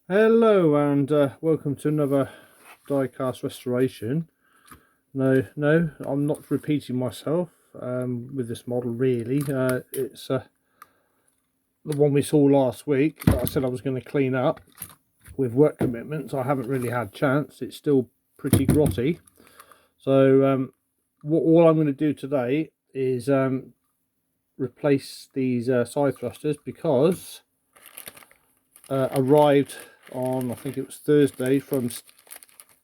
Hello and welcome to another die-cast restoration. No, I'm not repeating myself with this model really. It's the one we saw last week that I said I was going to clean up with work commitments. I haven't really had a chance. It's still pretty grotty. So all I'm going to do today is replace these side thrusters because arrived on, I think it was Thursday, from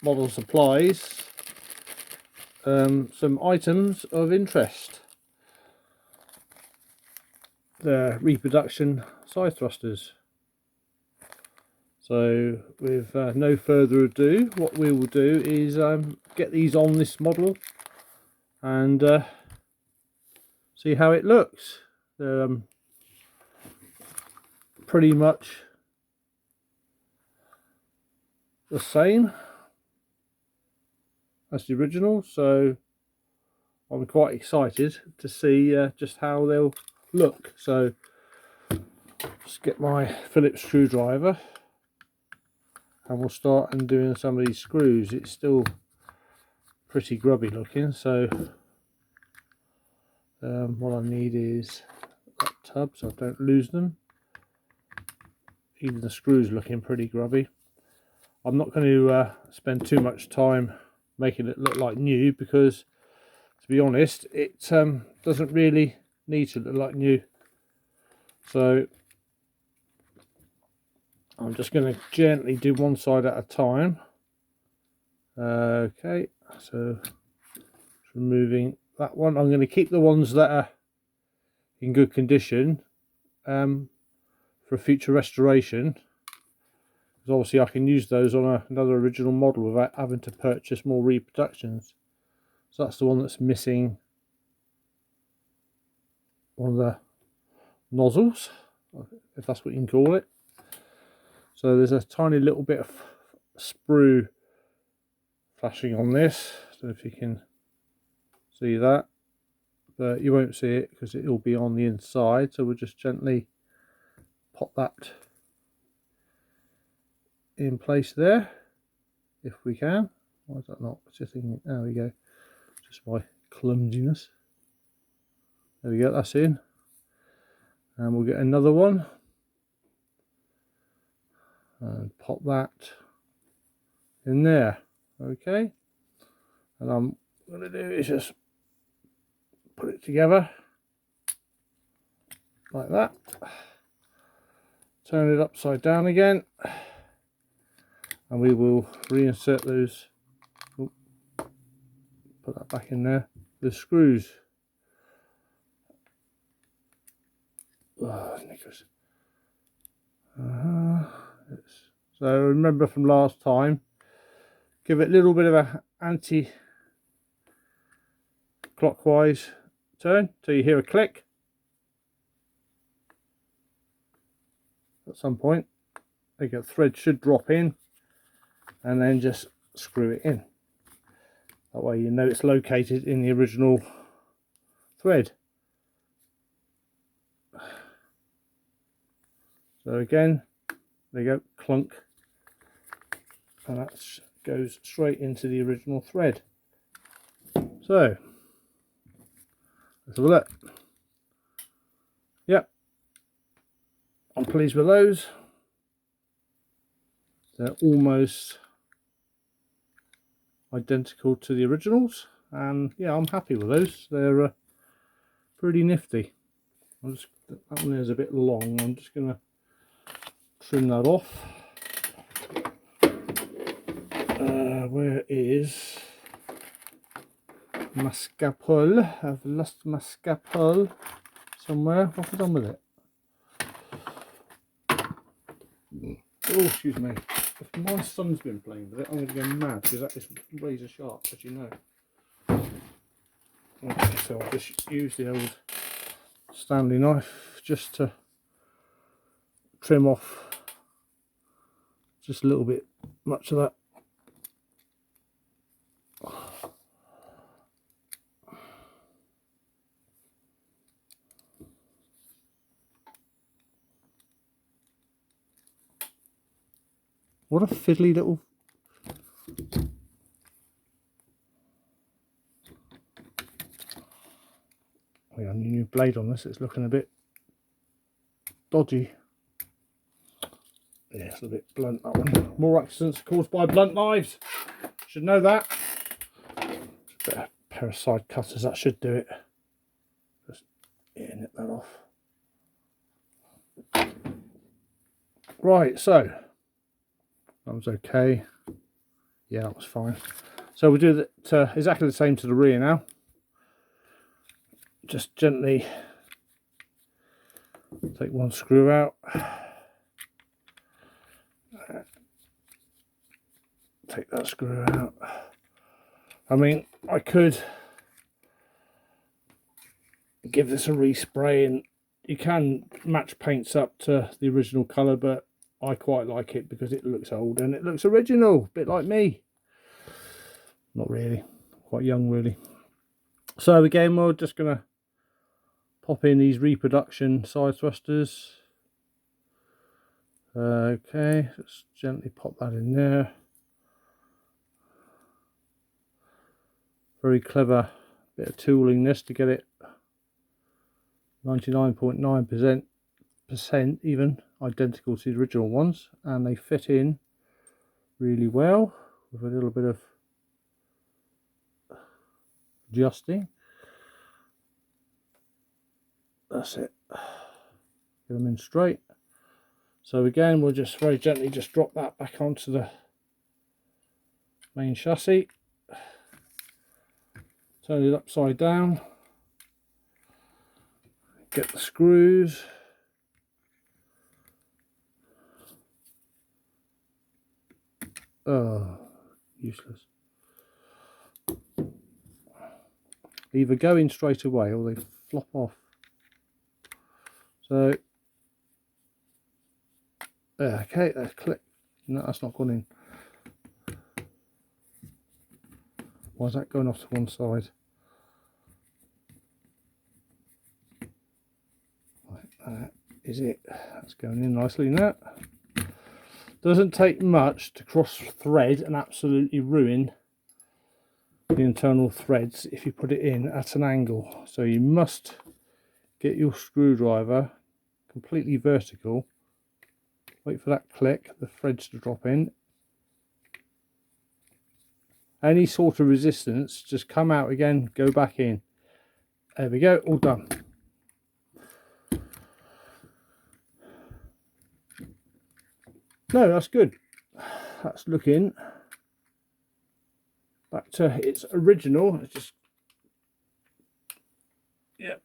Model Supplies, some items of interest. The reproduction side thrusters. So with no further ado, what we will do is get these on this model and see how it looks. They're pretty much the same as the original, so I'm quite excited to see just how they'll look. So just get my Phillips screwdriver and we'll start undoing some of these screws. It's still pretty grubby looking, so what I need is that tub so I don't lose them. Even the screws looking pretty grubby. I'm not going to spend too much time making it look like new because, to be honest, it doesn't really need to look like new. So I'm just going to gently do one side at a time. Okay, so removing that one. I'm going to keep the ones that are in good condition for future restoration, because obviously I can use those on another original model without having to purchase more reproductions. So that's the one that's missing one of the nozzles, if that's what you can call it. So there's a tiny little bit of sprue flashing on this. I don't know if you can see that, but you won't see it because it will be on the inside. So we'll just gently pop that in place there if we can. Why is that not sitting? There we go. Just my clumsiness. There we go, that's in. And we'll get another one and pop that in there. Okay, and I'm going to do is just put it together like that, turn it upside down again, and we will reinsert those. Put that back in there. The screws. Oh, knickers. So remember from last time, give it a little bit of a anti-clockwise turn till you hear a click at some point. The thread should drop in, and then just screw it in. That way you know it's located in the original thread. So again, there you go, clunk, and that goes straight into the original thread. So let's have a look. Yep, I'm pleased with those. They're almost identical to the originals, and yeah, I'm happy with those. They're pretty nifty. That one is a bit long. I'm just going to trim that off. Where is my scalpel? I've lost my scalpel somewhere. What have I done with it? Oh, excuse me. If my son's been playing with it, I'm going to go mad because that is razor sharp, as you know. Okay, so I'll just use the old Stanley knife just to trim off just a little bit much of that. What a fiddly little... We got a new blade on this, it's looking a bit dodgy. Yeah, it's a bit blunt, that one. More accidents caused by blunt knives. Should know that. Just a pair of side cutters, that should do it. Just nip that off. Right, so that was okay. Yeah, that was fine. So we'll do that exactly the same to the rear now. Just gently take one screw out. Take that screw out. I mean, I could give this a respray, and you can match paints up to the original colour, but I quite like it because it looks old and it looks original, a bit like me. Not really, quite young really. So again, we're just going to pop in these reproduction side thrusters. Okay, just gently pop that in there. Very clever bit of tooling this to get it 99.9% even identical to the original ones, and they fit in really well with a little bit of adjusting. That's it. Get them in straight. So again, we'll just very gently just drop that back onto the main chassis. Turn it upside down. Get the screws. Oh, useless. Either go in straight away or they flop off. So, okay, that's click. No, that's not gone in. Why is that going off to one side? That is it. That's going in nicely now. Doesn't take much to cross thread and absolutely ruin the internal threads if you put it in at an angle. So you must get your screwdriver completely vertical, wait for that click, the threads to drop in. Any sort of resistance, just come out again, go back in. There we go, all done. No, that's good. That's looking back to its original. It's just, yeah,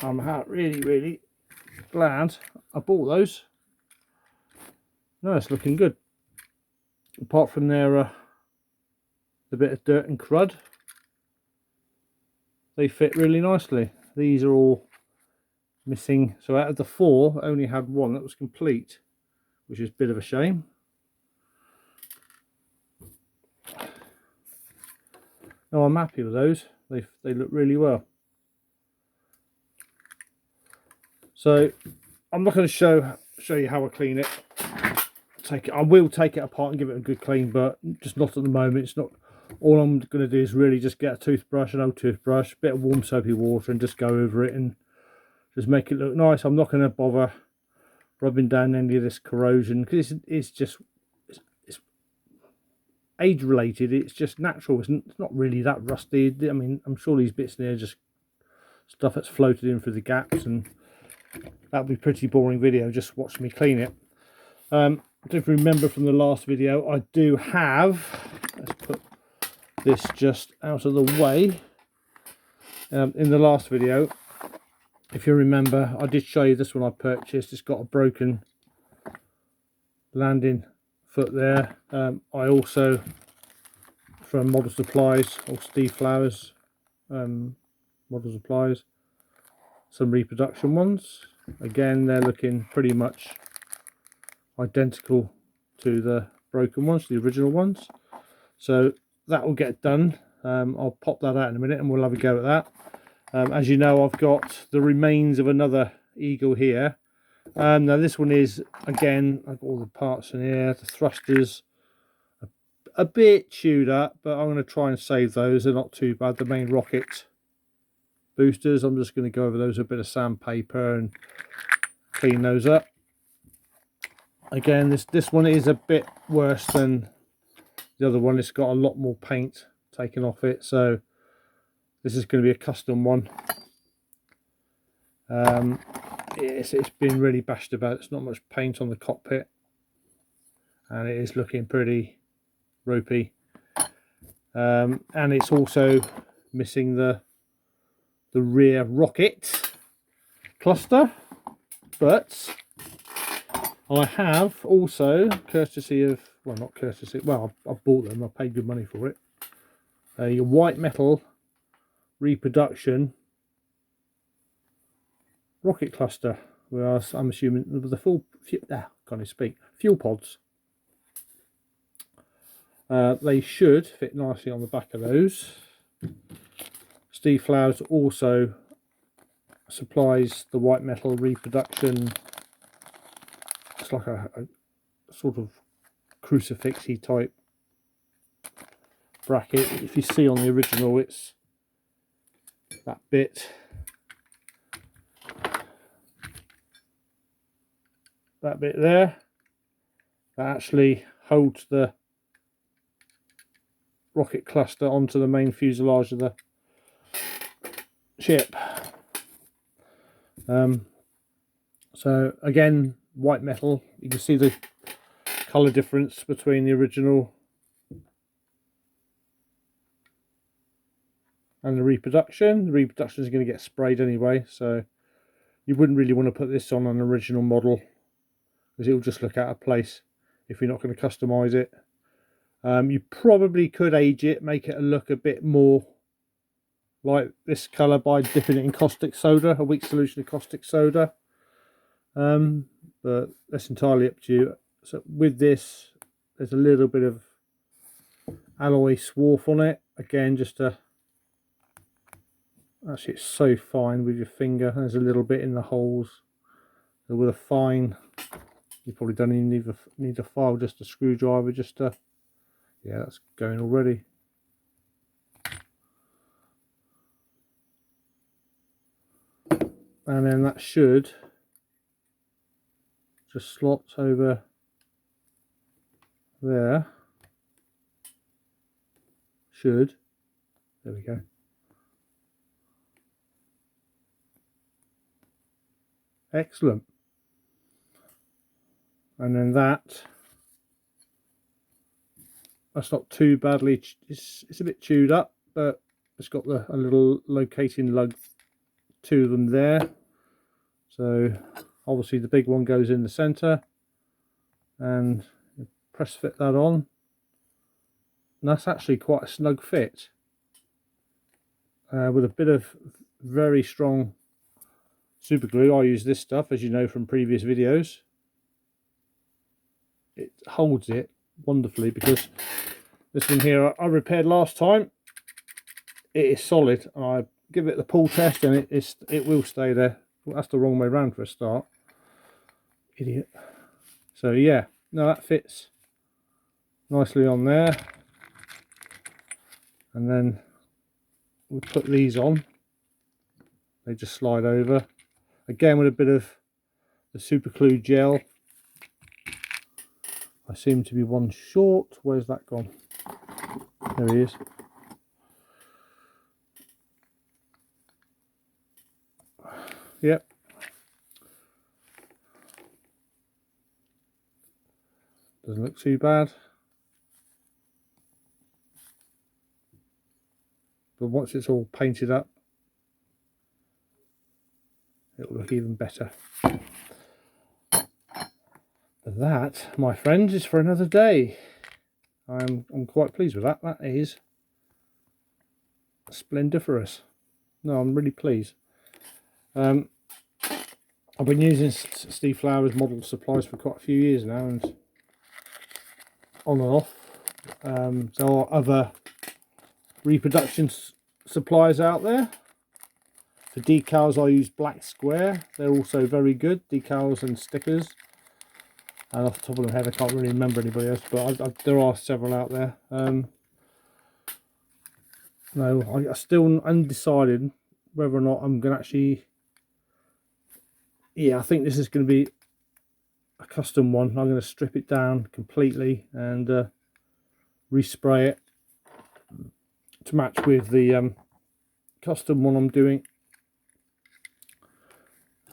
I'm really glad I bought those. No, it's looking good. Apart from their the bit of dirt and crud, they fit really nicely. These are all missing. So out of the 4, I only had one that was complete, which is a bit of a shame. No, I'm happy with those. They look really well. So I'm not going to show you how I clean it. I will take it apart and give it a good clean, but just not at the moment. It's not. All I'm going to do is really just get a toothbrush, an old toothbrush, a bit of warm soapy water, and just go over it and just make it look nice. I'm not going to bother rubbing down any of this corrosion because it's just age related. It's just natural. It's not really that rusty. I mean, I'm sure these bits in there are just stuff that's floated in through the gaps, and that'll be a pretty boring video just watch me clean it. If you remember from the last video, I do have, let's put this just out of the way. In the last video, if you remember, I did show you this one I purchased. It's got a broken landing foot there. I also, from Model Supplies or Steve Flowers Model Supplies, some reproduction ones. Again, they're looking pretty much identical to the broken ones, the original ones. So that will get done. I'll pop that out in a minute and we'll have a go at that. As you know, I've got the remains of another Eagle here. Now this one is, again, I've got all the parts in here, the thrusters, a bit chewed up, but I'm going to try and save those. They're not too bad. The main rocket boosters, I'm just going to go over those with a bit of sandpaper and clean those up. Again, this one is a bit worse than the other one. It's got a lot more paint taken off it, so this is going to be a custom one. It's been really bashed about. It's not much paint on the cockpit, and it is looking pretty ropey. And it's also missing the rear rocket cluster, but I have also, courtesy of, well, not courtesy, well, I bought them, I paid good money for it, a white metal reproduction rocket cluster, where I'm assuming the full fuel pods. They should fit nicely on the back of those. Steve Flowers also supplies the white metal reproduction. It's like a sort of crucifixy type bracket. If you see on the original, it's that bit. That bit there. That actually holds the rocket cluster onto the main fuselage of the ship. So again, white metal. You can see the colour difference between the original and the reproduction. The reproduction is going to get sprayed anyway, so you wouldn't really want to put this on an original model, because it will just look out of place if you're not going to customize it. You probably could age it, make it look a bit more like this colour by dipping it in caustic soda, a weak solution of caustic soda. But that's entirely up to you. So with this, there's a little bit of alloy swarf on it. Again, just to, actually it's so fine with your finger. There's a little bit in the holes. So with a fine, you probably don't even need a file, just a screwdriver, just to, yeah, that's going already. And then that should just slot over there. Should. There we go. Excellent. And then that's not too badly, it's a bit chewed up, but it's got a little locating lug to them there. So obviously the big one goes in the center, and you press fit that on, and that's actually quite a snug fit, with a bit of very strong super glue. I use this stuff, as you know from previous videos. It holds it wonderfully, because this one here I repaired last time. It is solid, and I give it the pull test, and it will stay there. Well, that's the wrong way around for a start. Idiot. So yeah, no, that fits nicely on there. And then we'll put these on. They just slide over. Again with a bit of the super glue gel. I seem to be one short. Where's that gone? There he is. Yep. Doesn't look too bad. But once it's all painted up, it'll look even better. But that, my friends, is for another day. I'm quite pleased with that. That is splendiferous. No, I'm really pleased. I've been using Steve Flowers model supplies for quite a few years now, and on and off. There are other reproduction supplies out there. For decals, I use Black Square. They're also very good, decals and stickers. and off the top of my head I can't really remember anybody else, but there are several out there. No, I still undecided whether or not I'm going to actually, yeah, I think this is going to be a custom one. I'm going to strip it down completely and respray it to match with the custom one I'm doing.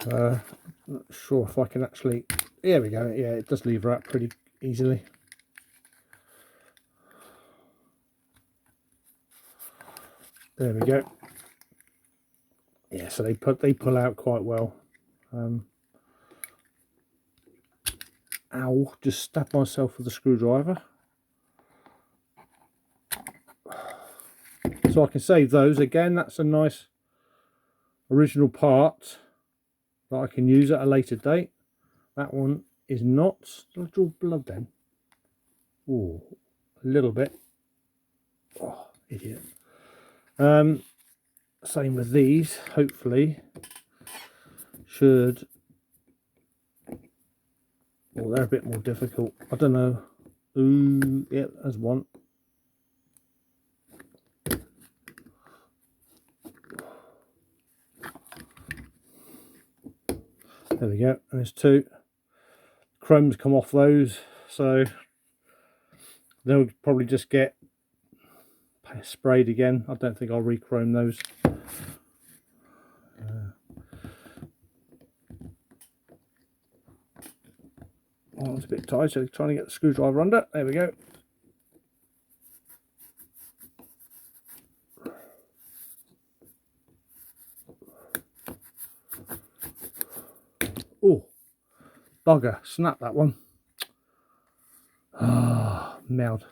Not sure if I can actually, there we go, yeah, it does lever out pretty easily. There we go. Yeah, so they pull out quite well. Ow, just stabbed myself with a screwdriver. So I can save those. Again, that's a nice original part that I can use at a later date. That one is not. Did I draw blood then? Oh, a little bit. Oh, idiot. Same with these. Hopefully should. Oh, they're a bit more difficult. I don't know. Ooh, yeah, there's one. There we go. And there's two. Chrome's come off those, so they'll probably just get sprayed again. I don't think I'll re-chrome those. Oh, it's a bit tight, so trying to get the screwdriver under. There we go. Oh, bugger, snap that one. Ah, meld.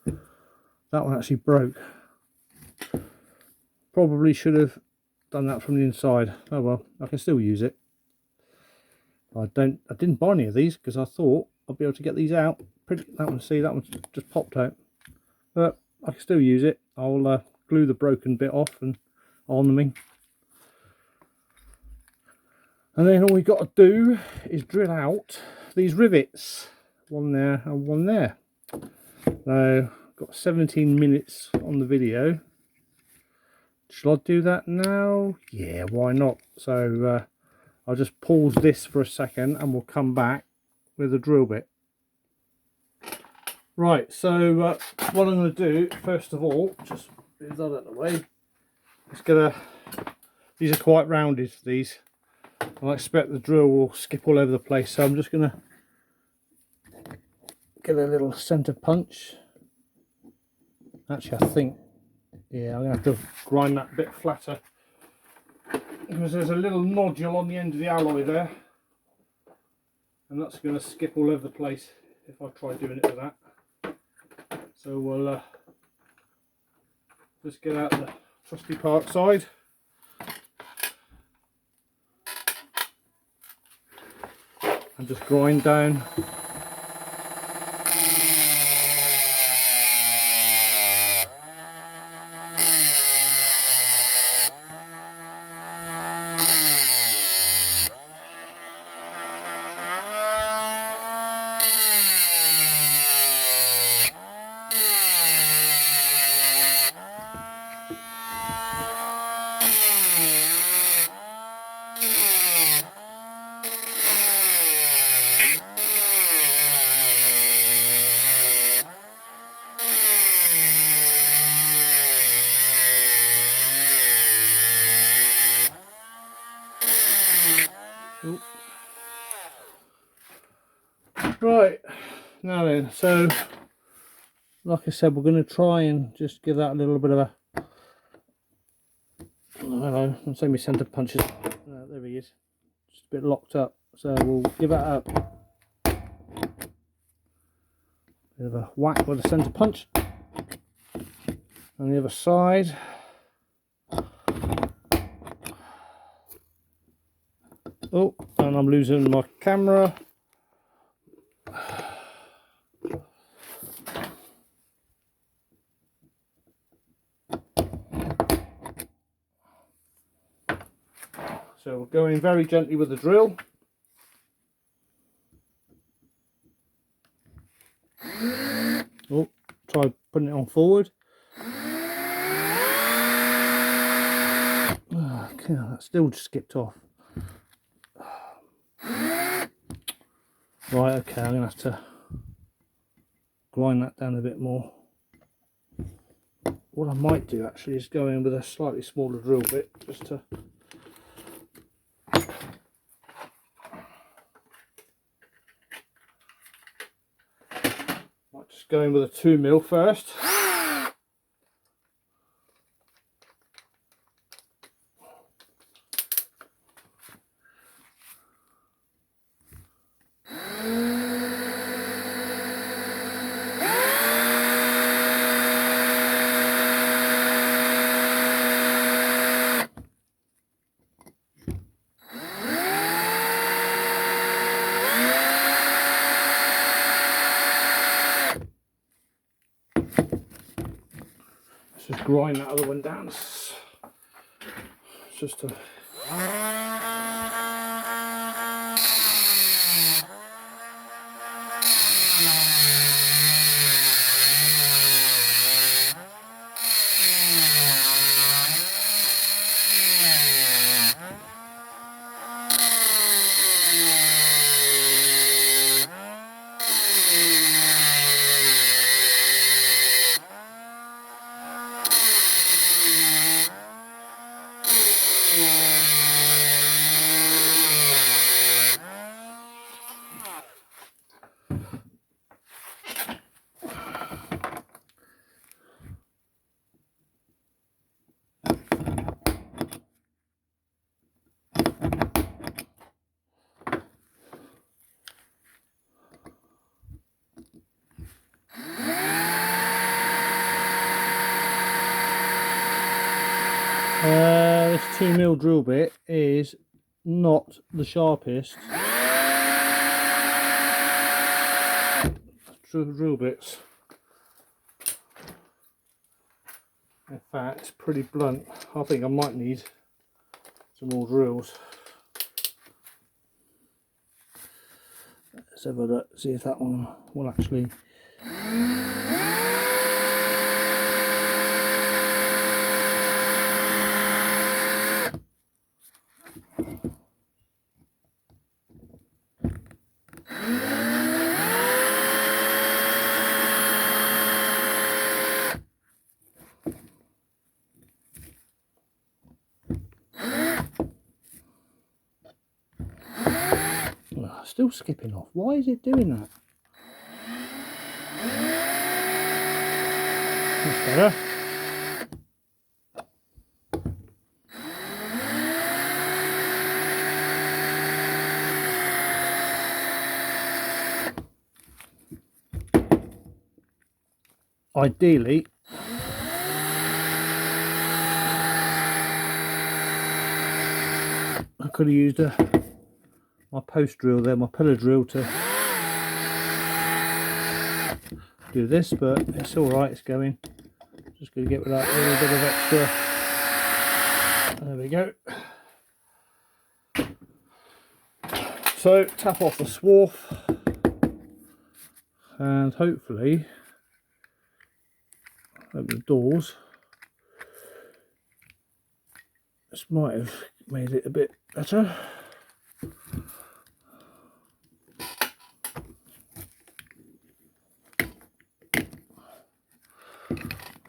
That one actually broke. Probably should have done that from the inside. Oh well, I can still use it. I didn't buy any of these because I thought I'd be able to get these out. That one, see, that one's just popped out. But I can still use it. I'll glue the broken bit off and ornament. And then all we got to do is drill out these rivets. One there and one there. So I've got 17 minutes on the video. Shall I do that now? Yeah, why not? So I'll just pause this for a second and we'll come back with a drill bit. Right, so what I'm going to do, first of all, just move that out of the way. These are quite rounded, these. I expect the drill will skip all over the place, so I'm just going to get a little centre punch. Actually, I think, yeah, I'm going to have to grind that a bit flatter because there's a little nodule on the end of the alloy there, and that's going to skip all over the place if I try doing it with that. So we'll just get out the trusty park side. And just grind down. Right, now then, so like I said, we're going to try and just give that a little bit of a, hello, I'm saying my centre punches, there he is, just a bit locked up, so we'll give that up, bit of a whack with the centre punch, on the other side. Oh, and I'm losing my camera. So we're going very gently with the drill. Oh, try putting it on forward. Okay, that still just skipped off. Right, okay, I'm going to have to grind that down a bit more. What I might do actually is go in with a slightly smaller drill bit, just to might just go in with a 2mm first. Just grind that other one down. It's just a this 2mm drill bit is not the sharpest drill bits. In fact, it's pretty blunt. I think I might need some more drills. Let's have a look, see if that one will actually. Still skipping off. Why is it doing that? That's better. Ideally, I could have used my post drill there, my pillar drill, to do this, but it's all right. It's going. Just going to get with that little bit of extra. There we go. So tap off the swarf, and hopefully open the doors. This might have made it a bit better.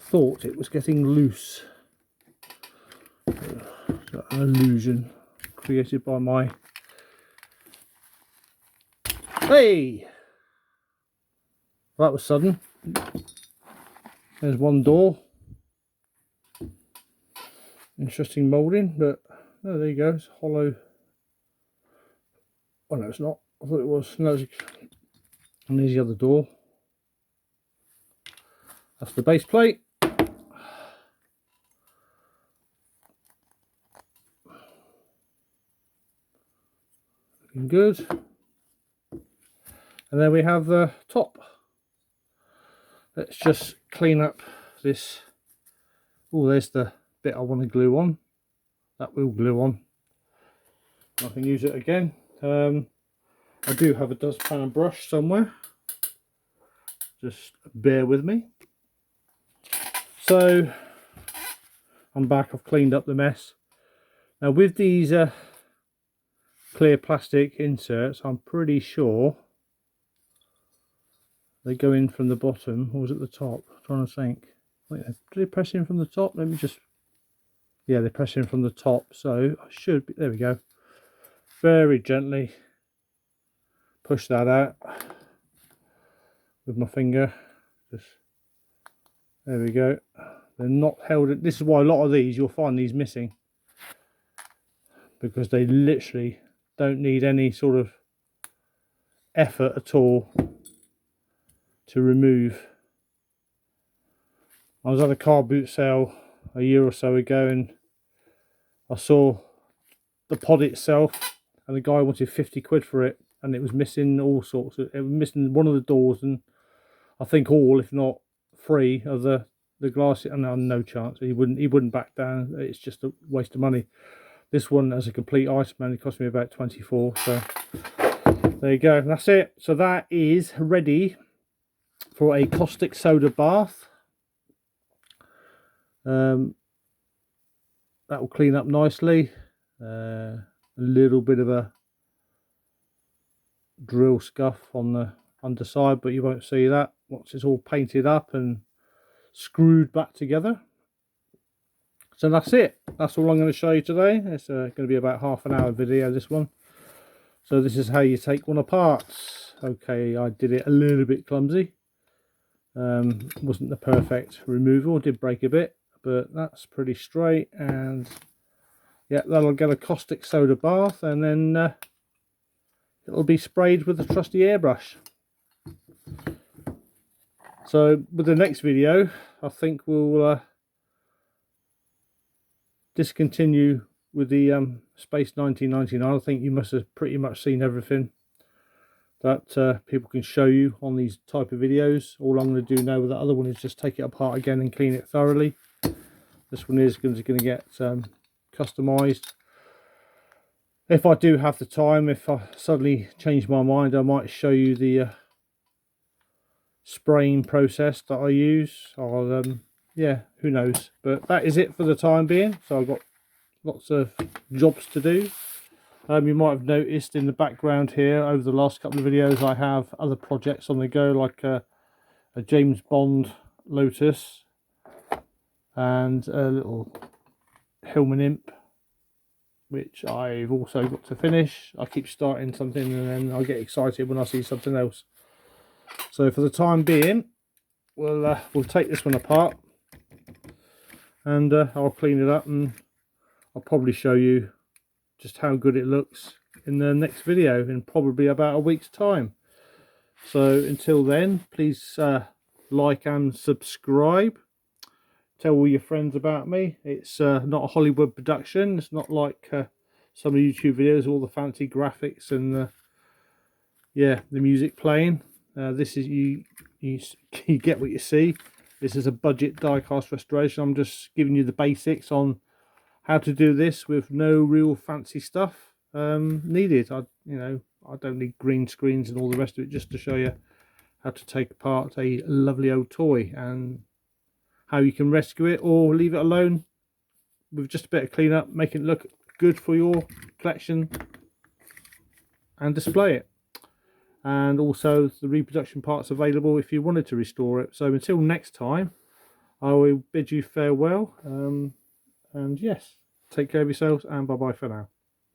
Thought it was getting loose. An illusion created by my. Hey! That was sudden. There's one door. Interesting moulding, but oh, there you go. It's hollow. Oh no, it's not. I thought it was. No, and there's the other door. That's the base plate. Looking good. And then we have the top. Let's just clean up this. Oh, there's the bit I want to glue on. That will glue on. I can use it again. I do have a dustpan and brush somewhere. just bear with me. So I'm back. I've cleaned up the mess. Now with these clear plastic inserts, I'm pretty sure they go in from the bottom, or was it the top? I'm trying to think. Wait, did they press in from the top? Let me just, yeah, they press in from the top, so I should be, there we go. Very gently push that out with my finger. Just, there we go. They're not held. This is why a lot of these, you'll find these missing, because they literally don't need any sort of effort at all to remove. I was at a car boot sale a year or so ago, and I saw the pod itself, and the guy wanted 50 quid for it, and it was missing all sorts of, it was missing one of the doors, and I think all, if not 3 of the glass, and no chance he wouldn't back down. It's just a waste of money. This one as a complete item man, it cost me about 24, so there you go. That's it. So that is ready for a caustic soda bath. That will clean up nicely. A little bit of a drill scuff on the underside, but you won't see that once it's all painted up and screwed back together. So that's it. That's all I'm going to show you today. It's going to be about half an hour video, this one. So this is how you take one apart. Okay, I did it a little bit clumsy. Wasn't the perfect removal, did break a bit, but that's pretty straight. And yeah, that'll get a caustic soda bath, and then it'll be sprayed with the trusty airbrush. So with the next video, I think we'll discontinue with the Space 1999. I think you must have pretty much seen everything that people can show you on these type of videos. All I'm going to do now with the other one is just take it apart again and clean it thoroughly. This one is going to get customized. If I do have the time, if I suddenly change my mind, I might show you the spraying process that I use. I'll yeah, who knows, but that is it for the time being. So I've got lots of jobs to do. You might have noticed in the background here over the last couple of videos I have other projects on the go, like a James Bond Lotus and a little Hillman Imp, which I've also got to finish. I keep starting something and then I get excited when I see something else. So for the time being, we'll take this one apart, and I'll clean it up, and I'll probably show you just how good it looks in the next video in probably about a week's time. So until then, please like and subscribe. Tell all your friends about me. It's not a Hollywood production. It's not like some of the YouTube videos, all the fancy graphics and yeah, the music playing. This is you get what you see. This is a budget die-cast restoration. I'm just giving you the basics on how to do this with no real fancy stuff needed. I don't need green screens and all the rest of it, just to show you how to take apart a lovely old toy and how you can rescue it or leave it alone with just a bit of cleanup, make it look good for your collection and display it. And also the reproduction parts available if you wanted to restore it. So until next time, I will bid you farewell, and yes, take care of yourselves, and bye bye for now.